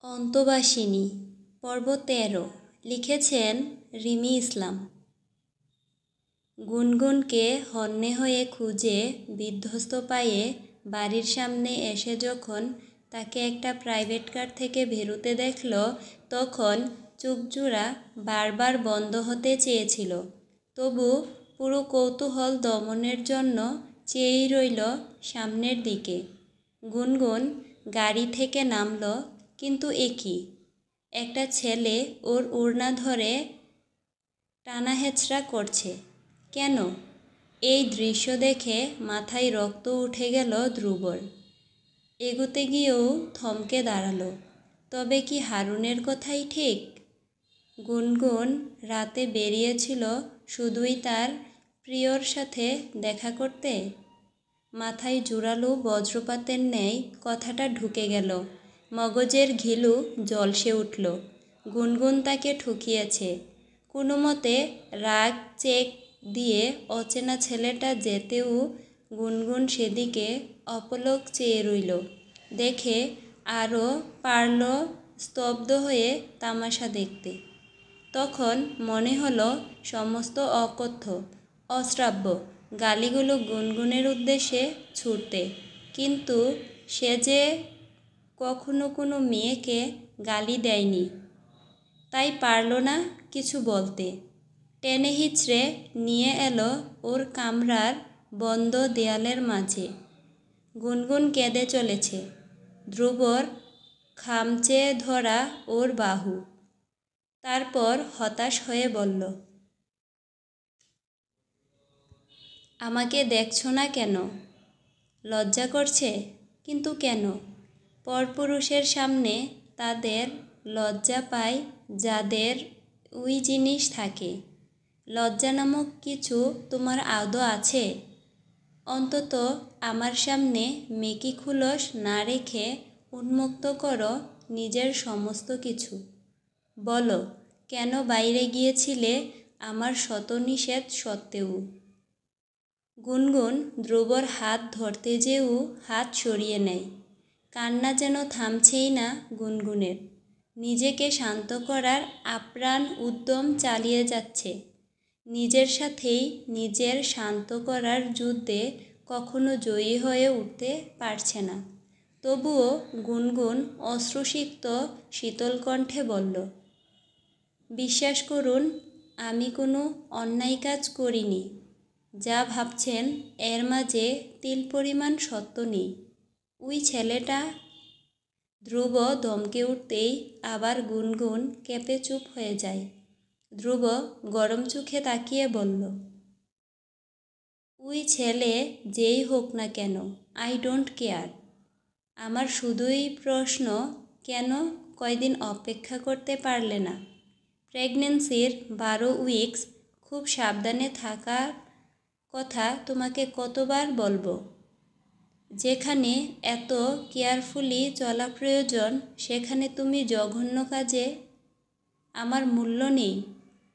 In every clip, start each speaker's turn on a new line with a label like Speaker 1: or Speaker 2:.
Speaker 1: অন্তবাসিনী পর্ব ১৩ লিখেছেন রিমি ইসলাম। গুনগুনকে হন্যে হয়ে খুঁজে বিধ্বস্ত পায়ে বাড়ির সামনে এসে যখন তাকে একটা প্রাইভেট কার থেকে বেরোতে দেখল, তখন চোখজোড়া বারবার বন্ধ হতে চেয়েছিল। তবু পুরো কৌতূহল দমনের জন্য চেয়েই রইল সামনের দিকে। গুনগুন গাড়ি থেকে নামল, কিন্তু একি একটা ছেলে ওর ওড়না ধরে টানাহেঁচড়া করছে। কেন? এই দৃশ্য দেখে মাথায় রক্ত উঠে গেল ধ্রুবর। এগোতে গিয়েও থমকে দাঁড়ালো। তবে কি হারুনের কথাই ঠিক? গুনগুন রাতে বেরিয়েছিল শুধুই তার প্রিয়র সাথে দেখা করতে। মাথায় জোরালো বজ্রপাতের ন্যায় কথাটা ঢুকে গেল। মগজের ঘিলু জ্বলসে উঠল। গুনগুন তাকে ঠকিয়েছে। কোনো মতে রাগ চেক দিয়ে অচেনা ছেলেটা যেতেও গুনগুন সেদিকে অপলক চেয়ে রইল। দেখে আরও পারল স্তব্ধ হয়ে তামাশা দেখতে। তখন মনে হলো সমস্ত অকথ্য, অশ্রাব্য গালিগুলো গুনগুনের উদ্দেশ্যে ছুটতে, কিন্তু সে যে কখনো কোনো মেয়েকে গালি দেয়নি, তাই পারল না কিছু বলতে। টেনে হিচড়ে নিয়ে এলো ওর কামরার বন্ধ দেয়ালের মাঝে। গুনগুন কেঁদে চলেছে। ধ্রুবর খামচে ধরা ওর বাহু। তারপর হতাশ হয়ে বলল, আমাকে দেখছো না কেন? লজ্জা করছে? কিন্তু কেন? পরপুরুষের সামনে তাদের লজ্জা পায় যাদের ওই জিনিস থাকে। লজ্জা নামক কিছু তোমার আদৌ আছে? অন্তত আমার সামনে মেকি খুলস না রেখে উন্মুক্ত করো নিজের সমস্ত কিছু। বলো, কেন বাইরে গিয়েছিলে আমার শতনিষেধ সত্ত্বেও? গুনগুন ধ্রুবর হাত ধরতে যেও হাত সরিয়ে নেয়। কান্না যেন থামছেই না গুনগুনের। নিজেকে শান্ত করার আপ্রাণ উদ্যম চালিয়ে যাচ্ছে। নিজের সাথেই নিজের শান্ত করার যুদ্ধে কখনো জয়ী হয়ে উঠতে পারছে না। তবুও গুনগুন অশ্রুসিক্ত শীতল কণ্ঠে বলল, বিশ্বাস করুন, আমি কোনো অন্যায় কাজ করিনি। যা ভাবছেন এর মাঝে তিল পরিমাণ সত্য নেই। ওই ছেলেটা। ধ্রুব ধমকে উঠতেই আবার গুনগুন কেঁপে চুপ হয়ে যায়। ধ্রুব গরম চোখে তাকিয়ে বলল, ওই ছেলে যেই হোক না কেন, আই ডোন্ট কেয়ার। আমার শুধুই প্রশ্ন, কেন কয়দিন অপেক্ষা করতে পারলে না? প্রেগন্যান্সির 12 উইকস। খুব সাবধানে থাকার কথা তোমাকে কতবার বলবো? যেখানে এত কেয়ারফুলি চলা প্রয়োজন, সেখানে তুমি জঘন্য কাজে। আমার মূল্য নেই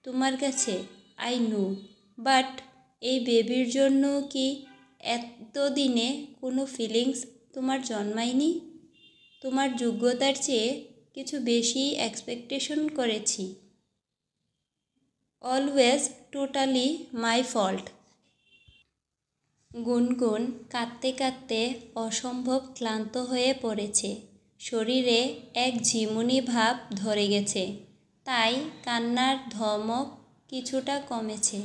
Speaker 1: তোমার কাছে, আই নো, বাট এই বেবির জন্য কি এতদিনে কোনো ফিলিংস তোমার জন্মায়নি? তোমার যোগ্যতার চেয়ে কিছু বেশি এক্সপেকটেশন করেছি। Always totally my fault. গুনগুন কাঁদতে কাঁদতে অসম্ভব ক্লান্ত হয়ে পড়েছে। শরীরে এক ঝিমুনি ভাব ধরে গেছে, তাই কান্নার ধমক কিছুটা কমেছে।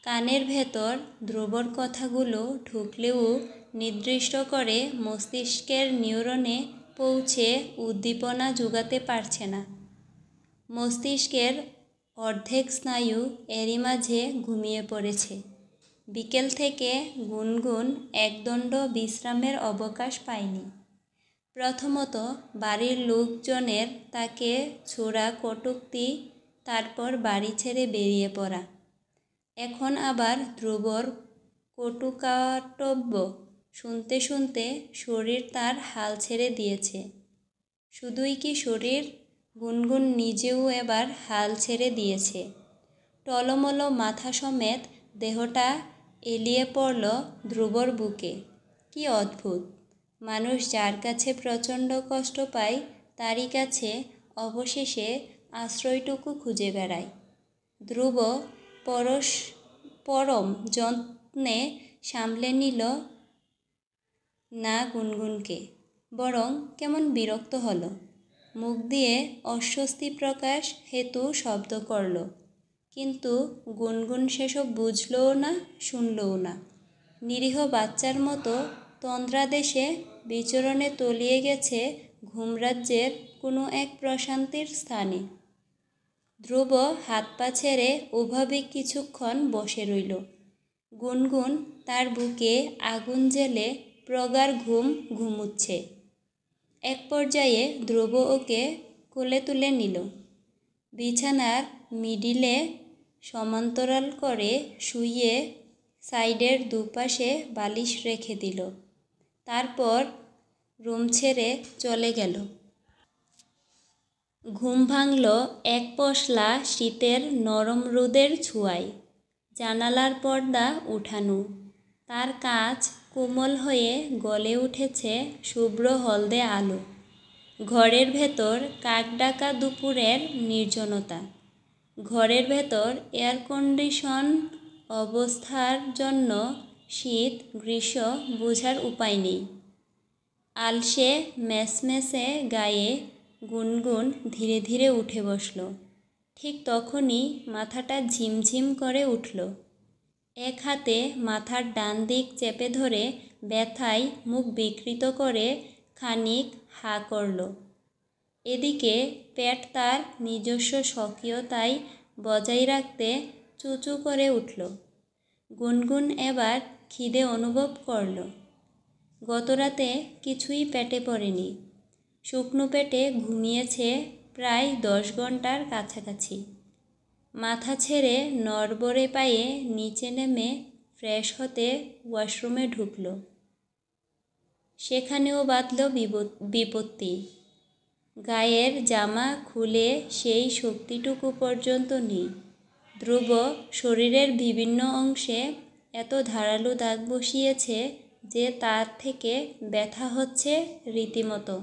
Speaker 1: কানের ভেতর ধ্রুবর কথাগুলো ঢুকলেও নির্দিষ্ট করে মস্তিষ্কের নিউরনে পৌঁছে উদ্দীপনা জোগাতে পারছে না। মস্তিষ্কের অর্ধেক স্নায়ু এরই মাঝে ঘুমিয়ে পড়েছে। বিকেল থেকে গুনগুন একদণ্ড বিশ্রামের অবকাশ পায়নি। প্রথমত বাড়ির লোকজনের তাকে ছোড়া কটূক্তি, তারপর বাড়ি ছেড়ে বেরিয়ে পড়া। এখন আবার ধ্রুবর কটুকাটব্য শুনতে শুনতে শরীর তার হাল ছেড়ে দিয়েছে। শুধুই কি শরীর, গুনগুন নিজেও এবার হাল ছেড়ে দিয়েছে। টলমল মাথা সমেত দেহটা এলিয়ে পড়ল ধ্রুবর বুকে। কি অদ্ভুত! মানুষ যার কাছে প্রচণ্ড কষ্ট পায়, তারই কাছে অবশেষে আশ্রয়টুকু খুঁজে বেড়ায়। ধ্রুব পরম যত্নে সামলে নিল না গুনগুনকে, বরং কেমন বিরক্ত হলো। মুখ দিয়ে অস্বস্তি প্রকাশ হেতু শব্দ করল, কিন্তু গুনগুন সেসব বুঝলও না, শুনলও না। নিরীহ বাচ্চার মতো তন্দ্রাদেশে বিচরণে তলিয়ে গেছে ঘুমরাজ্যের কোনো এক প্রশান্তির স্থানে। ধ্রুব হাত পা ছেড়ে ওভাবে কিছুক্ষণ বসে রইল। গুনগুন তার বুকে আগুন জ্বেলে প্রগাঢ় ঘুমুচ্ছে। এক পর্যায়ে ধ্রুব ওকে কোলে তুলে নিল। বিছানার মিডিলে সমান্তরাল করে শুইয়ে সাইডের দুপাশে বালিশ রেখে দিল। তারপর রুম ছেড়ে চলে গেল। ঘুম ভাঙল এক পশলা শীতের নরম রোদের ছোঁয়ায়। জানালার পর্দা উঠানো, তার কাঁচ কোমল হয়ে গলে উঠেছে শুভ্র হলদে আলো। ঘরের ভেতর কাকডাকা দুপুরের নির্জনতা। ঘরের ভেতর এয়ার কন্ডিশন অবস্থার জন্য শীত গ্রীষ্ম বোঝার উপায় নেই। আলসে মেসমেসে গায়ে গুনগুন ধীরে ধীরে উঠে বসল। ঠিক তখনই মাথাটা ঝিমঝিম করে উঠল। এক হাতে মাথার ডান দিক চেপে ধরে ব্যথায় মুখ বিকৃত করে খানিক হা করল। এদিকে পেট তার নিজস্ব স্বকীয়তায় বজায় রাখতে চুচু করে উঠল। গুনগুন এবার খিদে অনুভব করল। গতরাতে কিছুই পেটে পড়েনি। শুকনো পেটে ঘুমিয়েছে প্রায় 10 ঘন্টার কাছাকাছি। মাথা ছেড়ে নড়বড়ে পায়ে নিচে নেমে ফ্রেশ হতে ওয়াশরুমে ঢুকল। সেখানেও বাধল বিপত্তি। গায়ের জামা খুলে সেই শক্তিটুকু পর্যন্ত নেই। ধ্রুব শরীরের বিভিন্ন অংশে এত ধারালো দাগ বসিয়েছে যে তার থেকে ব্যথা হচ্ছে রীতিমতো।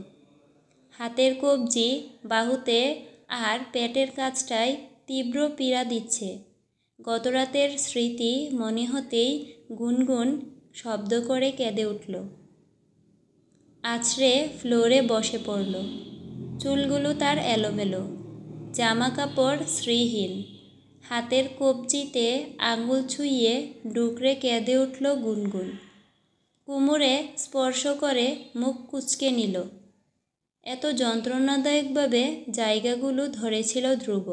Speaker 1: হাতের কবজি, বাহুতে আর পেটের কাছটায় তীব্র পীড়া দিচ্ছে। গতরাতের স্মৃতি মনে হতেই গুনগুন শব্দ করে কেঁদে উঠল। আছড়ে ফ্লোরে বসে পড়ল। চুলগুলো তার এলোমেলো, জামা কাপড় শ্রীহীন। হাতের কবজিতে আঙুল ছুঁয়ে ডুকরে কেঁদে উঠল গুনগুন। কোমরে স্পর্শ করে মুখ কুঁচকে নিল। এত যন্ত্রণাদায়কভাবে জায়গাগুলো ধরেছিল ধ্রুব।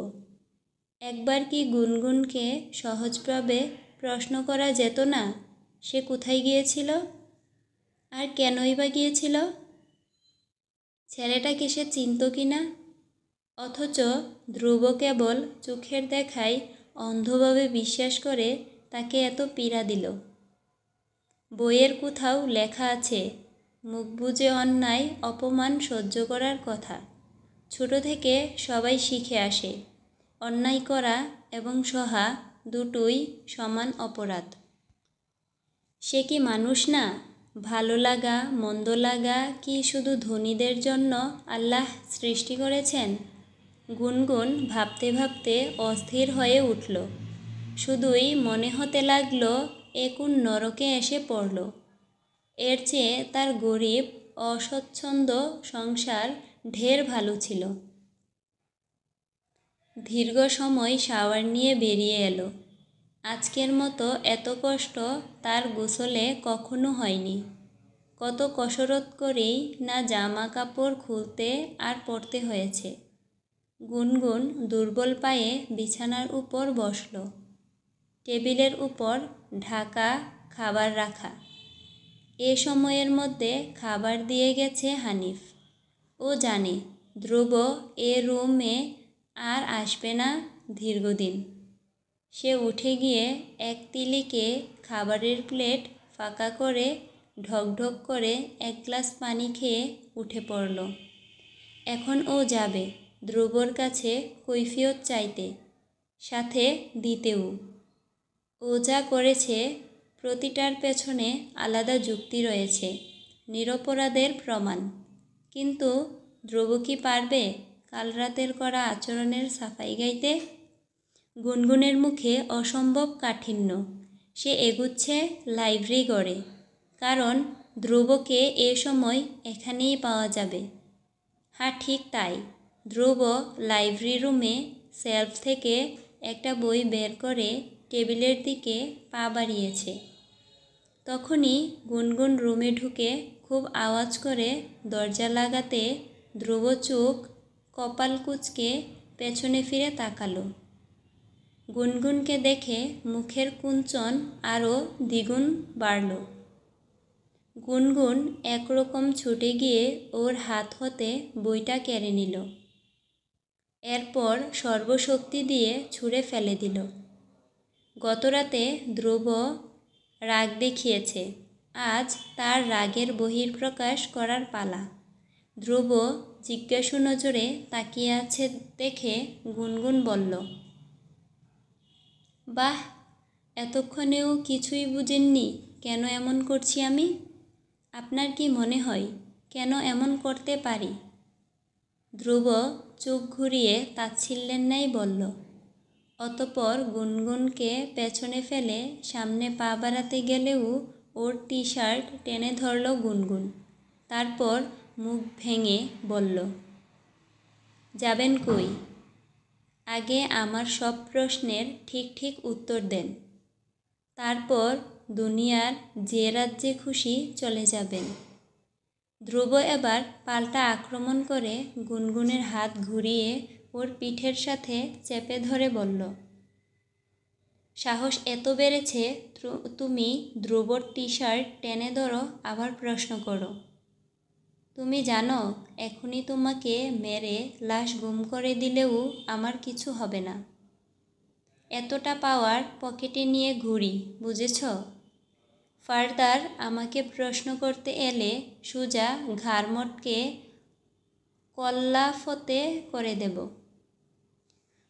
Speaker 1: একবার কি গুনগুনকে সহজভাবে প্রশ্ন করা যেত না সে কোথায় গিয়েছিল, আর কেনই বা গিয়েছিল? ছেলেটাকে সে চিনত কি না? অথচ ধ্রুব কেবল চোখের দেখায় অন্ধভাবে বিশ্বাস করে তাকে এত পীড়া দিল। বইয়ের কোথাও লেখা আছে মুখ বুজে অন্যায় অপমান সহ্য করার কথা। ছোট থেকে সবাই শিখে আসে অন্যায় করা এবং সহা দুটোই সমান অপরাধ। সে কি মানুষ না? ভালো লাগা মন্দ লাগা কি শুধু ধনীদের জন্য আল্লাহ সৃষ্টি করেছেন? গুনগুন ভাবতে ভাবতে অস্থির হয়ে উঠল। শুধুই মনে হতে লাগল এ কোন নরকে এসে পড়ল। এর চেয়ে তার গরিব অস্বচ্ছন্দ সংসার ঢের ভালো ছিল। দীর্ঘ সময় শাওয়ার নিয়ে বেরিয়ে এলো। আজকের মতো এত কষ্ট তার গোসলে কখনো হয়নি। কত কসরত করেই না জামা কাপড় খুলতে আর পরতে হয়েছে। গুনগুন দুর্বল পায়ে বিছানার উপর বসল। টেবিলের উপর ঢাকা খাবার রাখা। এ সময়ের মধ্যে খাবার দিয়ে গেছে হানিফ। ও জানে ধ্রুব এ রুমে আর আসবে না দীর্ঘদিন। সে উঠে গিয়ে এক তিলিকে খাবারের প্লেট ফাঁকা করে ঢকঢক করে এক গ্লাস পানি খেয়ে উঠে পড়ল। এখন ও যাবে ধ্রুবর কাছে কৈফিয়ত চাইতে, সাথে দিতেও। ও যা করেছে প্রতিটার পেছনে আলাদা যুক্তি রয়েছে, নিরপরাধের প্রমাণ। কিন্তু ধ্রুব কি পারবে কাল রাতের করা আচরণের সাফাই গাইতে? গুনগুনের মুখে অসম্ভব কাঠিন্য। সে এগুচ্ছে লাইব্রেরি গড়ে, কারণ ধ্রুবকে এ সময় এখানেই পাওয়া যাবে। হ্যাঁ, ঠিক তাই। ধ্রুব লাইব্রেরি রুমে শেলফ থেকে একটা বই বের করে টেবিলের দিকে পা বাড়িয়েছে। তখনই গুনগুন রুমে ঢুকে খুব আওয়াজ করে দরজা লাগাতে ধ্রুব চোখ কপাল কুঁচকে পেছনে ফিরে তাকালো। গুনগুনকে দেখে মুখের কুঞ্চন আরও দ্বিগুণ বাড়ল। গুনগুন একরকম ছুটে গিয়ে ওর হাত হতে বইটা কেড়ে নিল। এরপর সর্বশক্তি দিয়ে ছুঁড়ে ফেলে দিল। গতরাতে ধ্রুব রাগ দেখিয়েছে, আজ তার রাগের বহিঃপ্রকাশ করার পালা। ধ্রুব জিজ্ঞাসু নজরে তাকিয়ে আছে দেখে গুনগুন বলল, বাহ, এতক্ষণেও কিছুই বুঝেননি কেন এমন করছি আমি? আপনার কি মনে হয় কেন এমন করতে পারি? ধ্রুব চোখ ঘুরিয়ে তাচ্ছিল্যের ন্যায় বলল। অতঃপর গুনগুনকে পেছনে ফেলে সামনে পা বাড়াতে গেলেও ওর টি শার্ট টেনে ধরল গুনগুন। তারপর মুখ ভেঙে বলল, যাবেন কই? আগে আমার সব প্রশ্নের ঠিক ঠিক উত্তর দেন, তারপর দুনিয়ার যে রাজ্যে খুশি চলে যাবেন। ধ্রুব এবার পাল্টা আক্রমণ করে গুনগুনের হাত ঘুরিয়ে ওর পিঠের সাথে চেপে ধরে বলল, সাহস এত বেড়েছে তুমি ধ্রুবর টি শার্ট টেনে ধরো আবার প্রশ্ন করো? তুমি জানো এখনই তোমাকে মেরে লাশ গুম করে দিলেও আমার কিছু হবে না। এতটা পাওয়ার পকেটে নিয়ে ঘুরি, বুঝেছ? ফার্দার আমাকে প্রশ্ন করতে এলে সোজা ঘাড় মটকে কল্লাফতে করে দেব।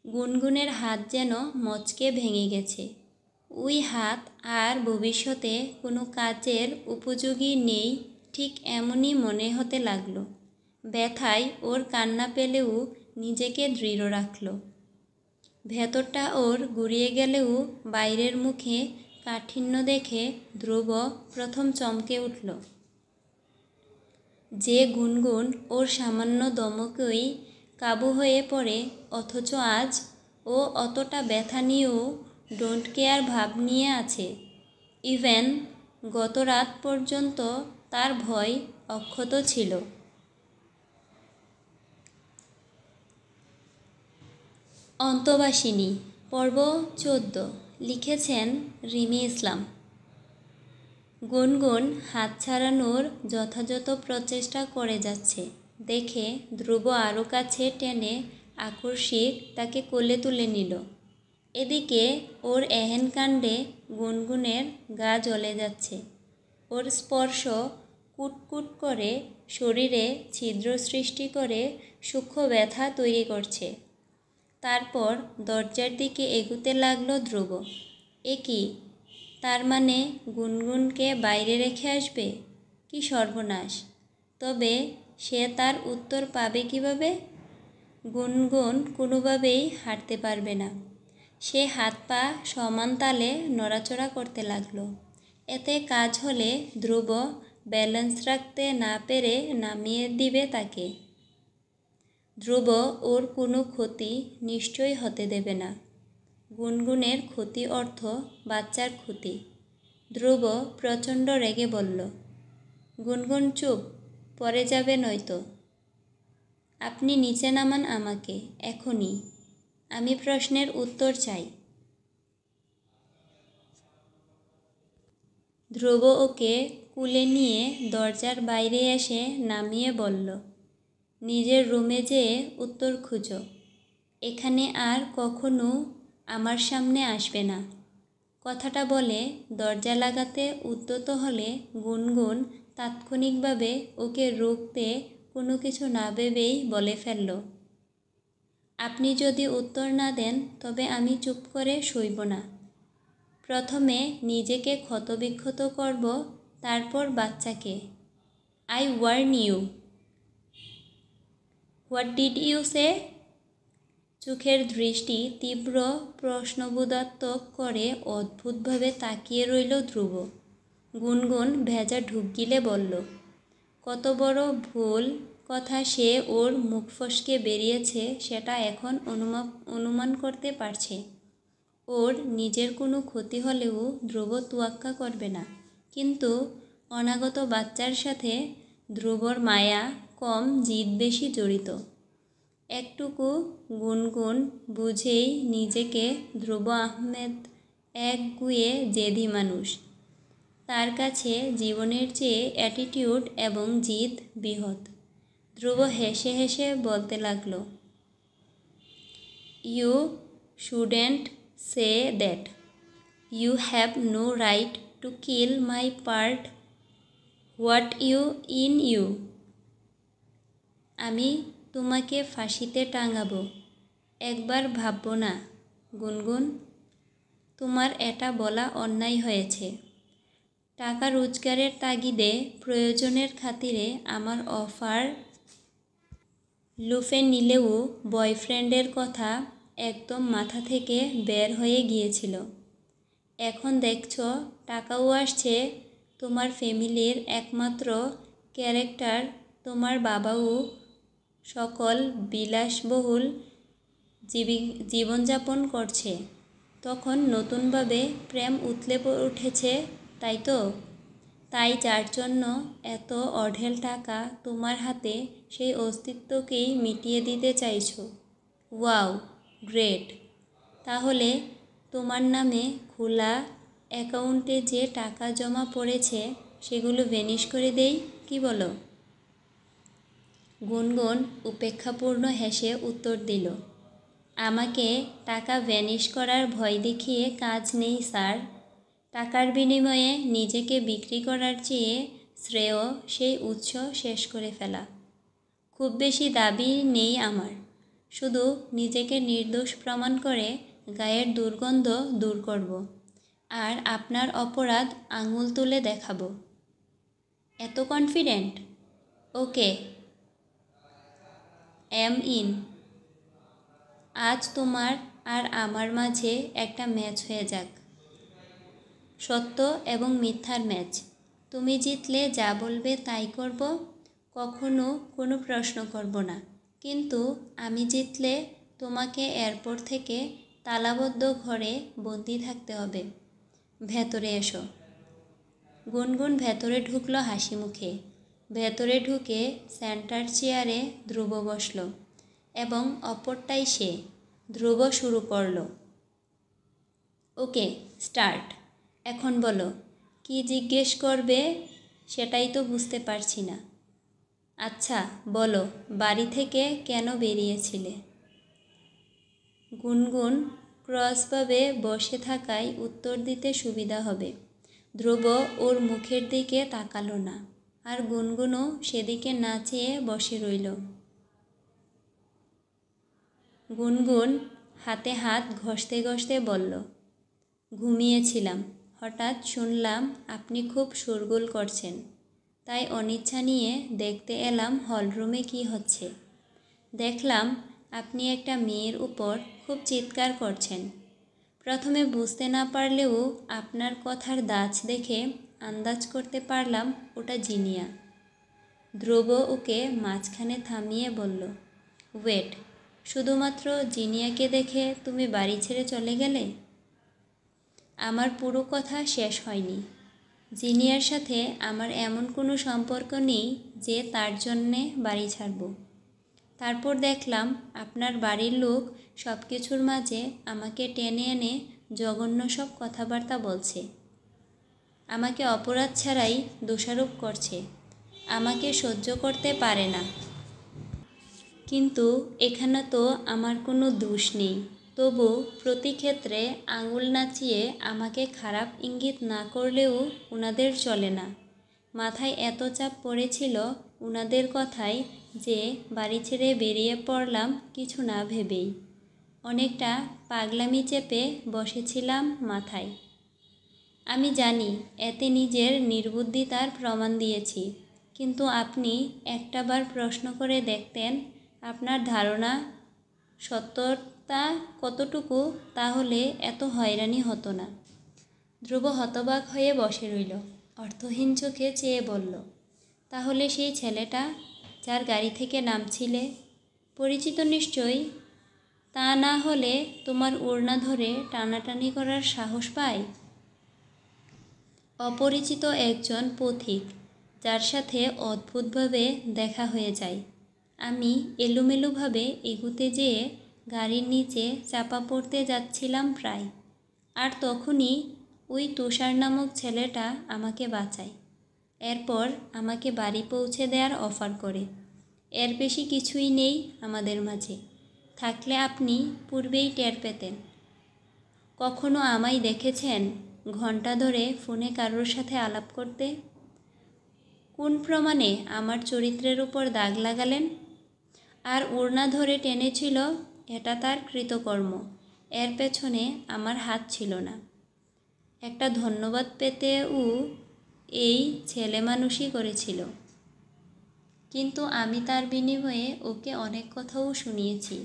Speaker 1: গুনগুনের হাত যেন মচকে ভেঙে গেছে। ওই হাত আর ভবিষ্যতে কোনো কাজের উপযোগী নেই, ঠিক এমনই মনে হতে লাগলো। ব্যথায় ওর কান্না পেলেও নিজেকে দৃঢ় রাখল। ভেতরটা ওর গুড়িয়ে গেলেও বাইরের মুখে কাঠিন্য দেখে ধ্রুব প্রথম চমকে উঠল। যে গুনগুন ওর সামান্য দমকেই কাবু হয়ে পড়ে, অথচ আজ ও অতটা ব্যথা নিয়েও ডোন্ট কেয়ার ভাব নিয়ে আছে। ইভেন গত রাত পর্যন্ত তার ভয় অক্ষত ছিল। অন্তবাসিনী পর্ব 14 লিখেছেন রিমি ইসলাম। গুনগুন হাত ছাড়ানোর যথাযথ প্রচেষ্টা করে যাচ্ছে দেখে ধ্রুব আরও কাছে টেনে আকস্মিক তাকে কোলে তুলে নিল। এদিকে ওর এহেন কাণ্ডে গুনগুনের গা জ্বলে যাচ্ছে। ওর স্পর্শ কুটকুট করে শরীরে ছিদ্র সৃষ্টি করে সূক্ষ্ম ব্যথা তৈরি করছে। তারপর দরজার দিকে এগুতে লাগলো ধ্রুব। এ কি? তার মানে গুনগুনকে বাইরে রেখে আসবে? কি সর্বনাশ! তবে সে তার উত্তর পাবে কিভাবে? গুনগুন কোনোভাবেই হাঁটতে পারবে না। সে হাত পা সমান তালে নড়াচড়া করতে লাগলো। এতে কাজ হলে ধ্রুব ব্যালেন্স রাখতে না পেরে নামিয়ে দিবে তাকে। ধ্রুব ওর কোনো ক্ষতি নিশ্চয়ই হতে দেবে না। গুনগুনের ক্ষতি অর্থ বাচ্চার ক্ষতি। ধ্রুব প্রচণ্ড রেগে বলল, গুনগুন চুপ, পড়ে যাবে নয়তো। আপনি নিচে নামান আমাকে, এখনই। আমি প্রশ্নের উত্তর চাই। ধ্রুব ওকে কুলে নিয়ে দরজার বাইরে এসে নামিয়ে বলল, নিজের রুমে যেয়ে উত্তর খুঁজো। এখানে আর কখনো আমার সামনে আসবে না। কথাটা বলে দরজা লাগাতে উদ্যত হলে গুনগুন তাৎক্ষণিকভাবে ওকে রুখতে কোনো কিছু না ভেবেই বলে ফেলল, আপনি যদি উত্তর না দেন তবে আমি চুপ করে সইব না। প্রথমে নিজেকে ক্ষতবিক্ষত করব, তারপর বাচ্চাকে। I warn you. What did you say? চোখের দৃষ্টি তীব্র প্রশ্নবোধাত্মক করে অদ্ভুতভাবে তাকিয়ে রইল ধ্রুব। গুনগুন ভেজা ঢুক গিলে বলল, কত বড় ভুল কথা সে ওর মুখ ফসকে বেরিয়েছে সেটা এখন অনুমান করতে পারছে। ওর নিজের কোনো ক্ষতি হলেও ধ্রুব তোয়াক্কা করবে না, কিন্তু অনাগত বাচ্চার সাথে ধ্রুবর মায়া কম, জিদ বেশি জড়িত। একটুকু গুনগুন বুঝেই নিজেকে ধ্রুব আহমেদ একগুঁয়ে জেদি মানুষ। তার কাছে জীবনের চেয়ে অ্যাটিটিউড এবং জিদ বৃহৎ। ধ্রুব হেসে হেসে বলতে লাগলো, you shouldn't say that. You have no right to kill my part what in you. আমি তোমাকে ফাঁসিতে টাঙাবো, একবার ভাববো না গুনগুন? তোমার এটা বলা অন্যায় হয়েছে। টাকা রোজগারের তাগিদে প্রয়োজনের খাতিরে আমার অফার লুফে নিলেও বয়ফ্রেন্ডের কথা একদম মাথা থেকে বের হয়ে গিয়েছিল। এখন দেখছ টাকাও আসছে, তোমার ফ্যামিলির একমাত্র ক্যারেক্টার তোমার বাবাও সকল বিলাসবহুল জীবনযাপন করছে। তখন নতুনভাবে প্রেম উথলে উঠেছে, তাই তো? তাই যার জন্য এত অঢেল টাকা তোমার হাতে, সেই অস্তিত্বকেই মিটিয়ে দিতে চাইছো। Wow, great! তাহলে তোমার নামে খোলা অ্যাকাউন্টে যে টাকা জমা পড়েছে সেগুলো ভ্যানিশ করে দেই, কি বলো? গুনগুন উপেক্ষাপূর্ণ হেসে উত্তর দিল, আমাকে টাকা ভ্যানিশ করার ভয় দেখিয়ে কাজ নেই স্যার। টাকার বিনিময়ে নিজেকে বিক্রি করার চেয়ে শ্রেয় সেই উৎস শেষ করে ফেলা। খুব বেশি দাবি নেই আমার, শুধু নিজেকে নির্দোষ প্রমাণ করে গায়ের দুর্গন্ধ দূর করব, আর আপনার অপরাধ আঙুল তুলে দেখাবো। এত কনফিডেন্ট? Okay, am in. আজ তোমার আর আমার মাঝে একটা ম্যাচ হয়ে যাক, সত্য এবং মিথ্যার ম্যাচ। তুমি জিতলে যা বলবে তাই করব, কখনো কোনো প্রশ্ন করব না। কিন্তু আমি জিতলে তোমাকে এরপর থেকে তালাবদ্ধ ঘরে বন্দি থাকতে হবে। ভেতরে এসো। গুনগুন ভেতরে ঢুকলো হাসি মুখে। ভেতরে ঢুকে সেন্টার চেয়ারে ধ্রুব বসল এবং অপরটাই সে। ধ্রুব শুরু করলো, ওকে, স্টার্ট। এখন বলো, কি জিজ্ঞেস করবে সেটাই তো বুঝতে পারছি না। আচ্ছা বলো, বাড়ি থেকে কেন বেরিয়েছিলে? গুনগুন ক্রসভাবে বসে থাকায় উত্তর দিতে সুবিধা হবে। ধ্রুব ওর মুখের দিকে তাকালো না, আর গুনগুনও সেদিকে না চেয়ে বসে রইল। গুনগুন হাতে হাত ঘষতে ঘষতে বলল, ঘুমিয়েছিলাম, হঠাৎ শুনলাম আপনি খুব শোরগোল করছেন, তাই অনিচ্ছা নিয়ে দেখতে এলাম হলরুমে কি হচ্ছে। দেখলাম আপনি একটা মেয়ের উপর খুব চিৎকার করছেন। প্রথমে বুঝতে না পারলেও আপনার কথার ধাঁচ দেখে আন্দাজ করতে পারলাম ওটা জিনিয়া। ধ্রুব ওকে মাঝখানে থামিয়ে বলল, ওয়েট, শুধুমাত্র জিনিয়াকে দেখে তুমি বাড়ি ছেড়ে চলে গেলে? আমার পুরো কথা শেষ হয়নি। জিনিয়ার সাথে আমার এমন কোনো সম্পর্ক নেই যে তার জন্যে বাড়ি ছাড়ব। তারপর দেখলাম আপনার বাড়ির লোক সব কিছুর মাঝে আমাকে টেনে এনে জঘন্য সব কথাবার্তা বলছে। আমাকে অপরাধ ছাড়াই দোষারোপ করছে, আমাকে সহ্য করতে পারে না। কিন্তু এখানে তো আমার কোনো দোষ নেই। তবু প্রতি ক্ষেত্রে আঙুল নাচিয়ে আমাকে খারাপ ইঙ্গিত না করলেও ওনাদের চলে না। মাথায় এত চাপ পড়েছিল ওনাদের কথায় যে বাড়ি ছেড়ে বেরিয়ে পড়লাম কিছু না ভেবেই। অনেকটা পাগলামি চেপে বসেছিলাম মাথায়। আমি জানি এতে নিজের নির্বুদ্ধিতার প্রমাণ দিয়েছি, কিন্তু আপনি একটাবার প্রশ্ন করে দেখতেন আপনার ধারণা সত্যতা কতটুকু, তাহলে এত হয়রানি হতো না। ধ্রুব হতবাক হয়ে বসে রইল, অর্থহীন চোখে চেয়ে বলল, তাহলে সেই ছেলেটা যার গাড়ি থেকে নামছিলে, পরিচিত নিশ্চয়ই? তা না হলে তোমার ওড়না ধরে টানাটানি করার সাহস পায়? অপরিচিত একজন পথিক, যার সাথে অদ্ভুতভাবে দেখা হয়ে যায়। আমি এলোমেলোভাবে এগুতে যেয়ে গাড়ির নিচে চাপা পড়তে যাচ্ছিলাম প্রায়, আর তখনই ওই তুষার নামক ছেলেটা আমাকে বাঁচায়। এরপর আমাকে বাড়ি পৌঁছে দেওয়ার অফার করে। এর বেশি কিছুই নেই আমাদের মাঝে। থাকলে আপনি পূর্বেই টের পেতেন। কখনো আমায় দেখেছেন ঘন্টা ধরে ফোনে কারোর সাথে আলাপ করতে? কোন প্রমাণে আমার চরিত্রের উপর দাগ লাগালেন? আর ওড়না ধরে টেনেছিল, এটা তার কৃতকর্ম। এর পেছনে আমার হাত ছিল না। একটা ধন্যবাদ পেতেও এই ছেলে মানুষই করেছিল। কিন্তু আমি তার বিনিময়ে ওকে অনেক কথাও শুনিয়েছি।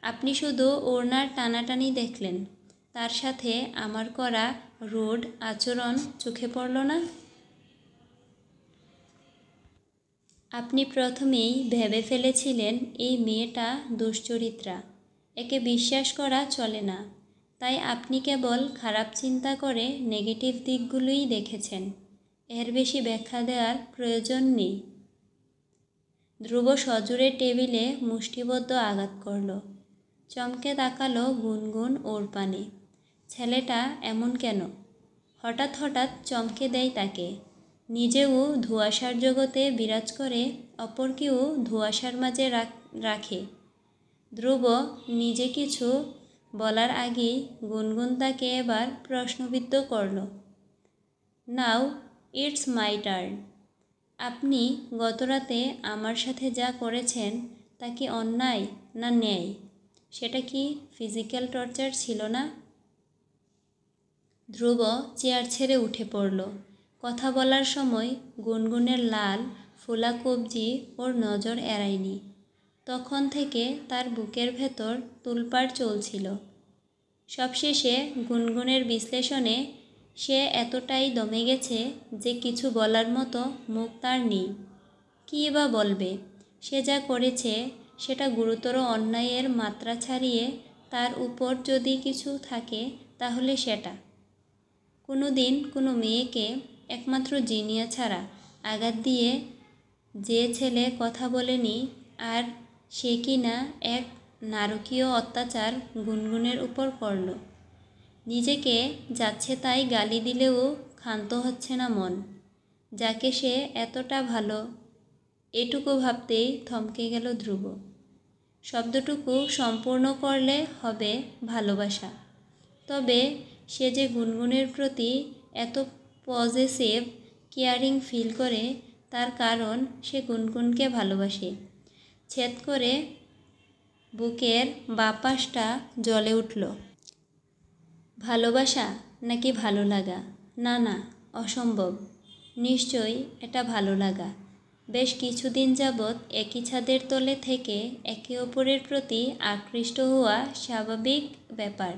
Speaker 1: আপনি শুধু ওড়নার টানাটানি দেখলেন, তার সাথে আমার করা রুড আচরণ চোখে পড়ল না? আপনি প্রথমেই ভেবে ফেলেছিলেন এই মেয়েটা দুশ্চরিত্রা, একে বিশ্বাস করা চলে না। তাই আপনি কেবল খারাপ চিন্তা করে নেগেটিভ দিকগুলোই দেখেছেন। এর বেশি ব্যাখ্যা দেওয়ার প্রয়োজন নেই। ধ্রুব সজোরে টেবিলে মুষ্টিবদ্ধ আঘাত করল। চমকে তাকালো গুনগুন ওর পানে। ছেলেটা এমন কেন? হঠাৎ হঠাৎ চমকে দেয় তাকে। নিজেও ধোঁয়াশার জগতে বিরাজ করে, অপরকেও ধোঁয়াশার মাঝে রাখে। ধ্রুব নিজে কিছু বলার আগেই গুনগুন তাকে এবার প্রশ্নবিদ্ধ করল। Now it's my turn. আপনি গতরাতে আমার সাথে যা করেছেন তা কি অন্যায় না ন্যায়? সেটা কি ফিজিক্যাল টর্চার ছিল না? ধ্রুব চেয়ার ছেড়ে উঠে পড়ল। কথা বলার সময় গুনগুনের লাল ফোলা কবজি ওর নজর এড়ায়নি। তখন থেকে তার বুকের ভেতর তুলপাড় চলছিল। সবশেষে গুনগুনের বিশ্লেষণে সে এতটাই দমে গেছে যে কিছু বলার মতো মুখ তার নেই। কী বা বলবে? সে যা করেছে সেটা গুরুতর অন্যায়ের মাত্রা ছাড়িয়ে তার উপর যদি কিছু থাকে তাহলে সেটা। কোনো দিন কোনো মেয়েকে একমাত্র জিনিয়া ছাড়া আঘাত দিয়ে যে ছেলে কথা বলেনি, আর সে কি না এক নারকীয় অত্যাচার গুনগুনের উপর করল। নিজেকে যাচ্ছে তাই গালি দিলেও ক্ষান্ত হচ্ছে না মন। যাকে সে এতটা ভালো, এটুকু ভাবতেই থমকে গেল ধ্রুব। শব্দটুকু সম্পূর্ণ করলে হবে ভালোবাসা। তবে সে যে গুনগুনের প্রতি এত পজেসিভ কেয়ারিং ফিল করে, তার কারণ সে গুনগুনকে ভালোবাসে। ছেদ করে বুকের বাপাসটা জ্বলে উঠল। ভালোবাসা নাকি ভালো লাগা? না না, অসম্ভব। নিশ্চয়ই এটা ভালো লাগা। বেশ কিছুদিন যাবৎ একই ছাদের তলে থেকে একে অপরের প্রতি আকৃষ্ট হওয়া স্বাভাবিক ব্যাপার।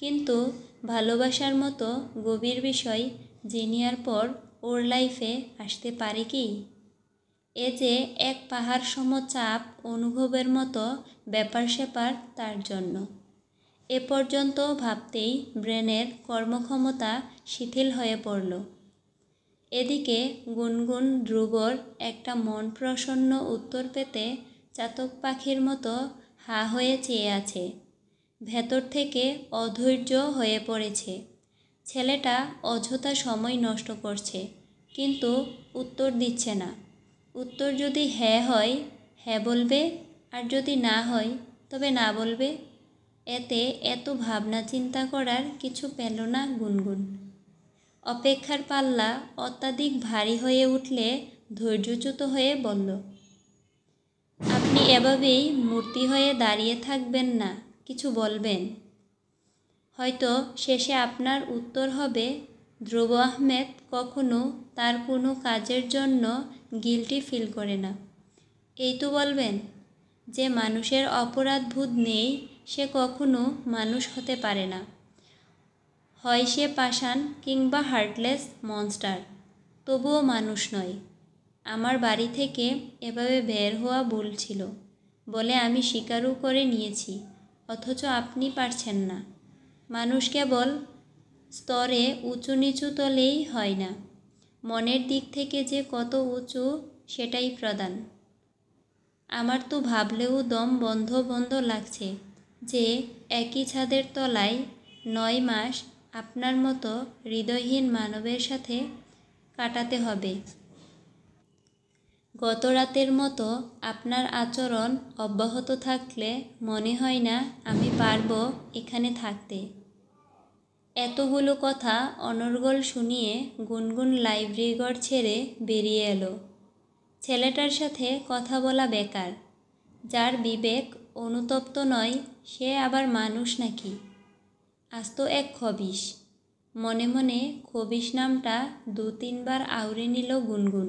Speaker 1: কিন্তু ভালোবাসার মতো গভীর বিষয় জিনিয়ার পর ওর লাইফে আসতে পারে কি? এ যে এক পাহাড় সম চাপ অনুভবের মতো ব্যাপার স্যাপার তার জন্য। এ পর্যন্ত ভাবতেই ব্রেনের কর্মক্ষমতা শিথিল হয়ে পড়ল। এদিকে গুনগুন ধ্রুবর একটা মন প্রসন্ন উত্তর পেতে চাতক পাখির মতো হা হয়ে চেয়ে আছে। ভেতর থেকে অধৈর্য হয়ে পড়েছে। ছেলেটা অযথা সময় নষ্ট করছে, কিন্তু উত্তর দিচ্ছে না। উত্তর যদি হ্যাঁ হয় হ্যাঁ বলবে, আর যদি না হয় তবে না বলবে। এতে এত ভাবনা চিন্তা করার কিছু পেল না গুনগুন। অপেক্ষার পাল্লা অত্যাধিক ভারী হয়ে উঠলে ধৈর্যচ্যুত হয়ে বলল, আপনি এভাবেই মূর্তি হয়ে দাঁড়িয়ে থাকবেন না, কিছু বলবেন। হয়তো শেষে আপনার উত্তর হবে, ধ্রুব আহমেদ কখনো তার কোনো কাজের জন্য গিল্টি ফিল করে না। এই তো বলবেন। যে মানুষের অপরাধবোধ নেই সে কখনো মানুষ হতে পারে না। হয় সে পাষাণ কিংবা হার্টলেস মনস্টার, তবুও মানুষ নয়। আমার বাড়ি থেকে এভাবে বের হওয়া ভুল ছিল বলে আমি স্বীকারও করে নিয়েছি, অথচ আপনি পারছেন না। মানুষ কেবল স্তরে উঁচু নিচু তলেই হয় না, মনের দিক থেকে যে কত উঁচু সেটাই প্রধান। আমার তো ভাবলেও দম বন্ধ বন্ধ লাগছে যে একই ছাদের তলায় 9 মাস আপনার মতো হৃদয়হীন মানবের সাথে কাটাতে হবে। গত রাতের মতো আপনার আচরণ অব্যাহত থাকলে মনে হয় না আমি পারবো এখানে থাকতে। এতগুলো কথা অনর্গল শুনিয়ে গুনগুন লাইব্রেরি ঘর ছেড়ে বেরিয়ে এলো। ছেলেটার সাথে কথা বলা বেকার। যার বিবেক অনুতপ্ত নয় সে আবার মানুষ নাকি? আজ তো এক খবিশ। মনে মনে খবিশ নামটা 2-3 বার আওড়ে নিল গুনগুন।